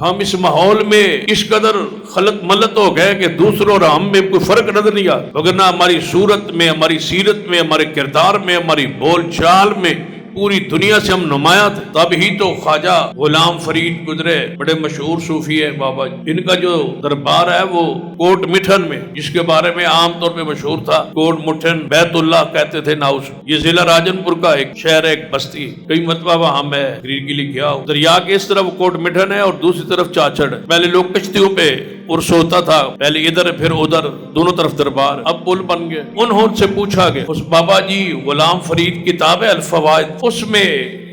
ہم اس ماحول میں اس قدر خلط ملت ہو گئے کہ دوسروں اور ہم میں کوئی فرق نظر نہیں آتا، وگرنہ ہماری صورت میں، ہماری سیرت میں، ہمارے کردار میں، ہماری بول چال میں پوری دنیا سے ہم نمایاں تھے۔ تب ہی تو خواجہ غلام فرید گزرے، بڑے مشہور صوفی ہے بابا جی، ان کا جو دربار ہے وہ کوٹ مٹھن میں، جس کے بارے میں عام طور پہ مشہور تھا کوٹ مٹھن بیت اللہ کہتے تھے ناؤس، یہ ضلع راجن پور کا ایک شہر ہے، ایک بستی، کئی مرتبہ وہاں میں تقریر کے لیے گیا ہوں۔ دریا کے اس طرف کوٹ مٹھن ہے اور دوسری طرف چاچڑ ہے۔ پہلے لوگ کشتیوں پہ عرس ہوتا تھا، پہلے ادھر پھر ادھر، دونوں طرف دربار، اب پل بن گئے۔ انہوں سے پوچھا گیا، اس بابا جی غلام فرید کتاب ہے الفوائد، اس میں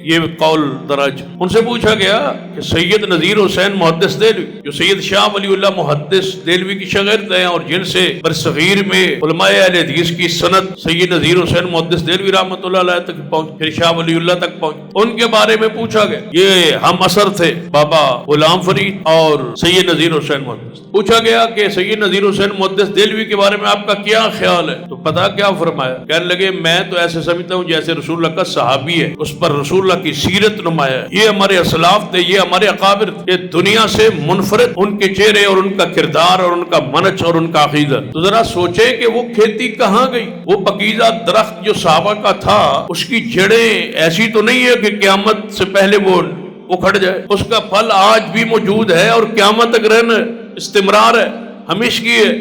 یہ قول درج، ان سے پوچھا گیا کہ سید نذیر حسین محدث دہلوی، جو سید شاہ ولی اللہ محدث دہلوی کی شاگرد ہیں اور جن سے برصغیر میں علماء اہل حدیث کی سند سید نذیر حسین محدث دہلوی رحمۃ اللہ علیہ تک پہنچ، پھر شاہ ولی اللہ تک پہنچ، ان کے بارے میں پوچھا گیا۔ یہ ہم اثر تھے بابا غلام فرید اور سید نذیر حسین محدث۔ پوچھا گیا کہ سید نذیر حسین محدث دہلوی کے بارے میں آپ کا کیا خیال ہے؟ تو پتا کیا فرمایا؟ کہنے لگے میں تو ایسے سمجھتا ہوں جیسے رسول اللہ کا صحابی ہے، اس پر رسول اللہ کی سیرت نمایاں ہے، یہ ہمارے اسلاف تھے، یہ ہمارے اکابر تھے، یہ دنیا سے منفرد ان کے چہرے اور ان کا کردار اور ان کا منج اور ان کا عقیدہ۔ تو ذرا سوچے کہ وہ کھیتی کہاں گئی؟ وہ پکیزہ درخت جو صحابہ کا تھا، اس کی جڑیں ایسی تو نہیں ہے کہ قیامت سے پہلے وہ اکھڑ جائے، اس کا پھل آج بھی موجود ہے اور قیامت تک رہنا ہے، استمرار ہے، ہمیشگی ہے۔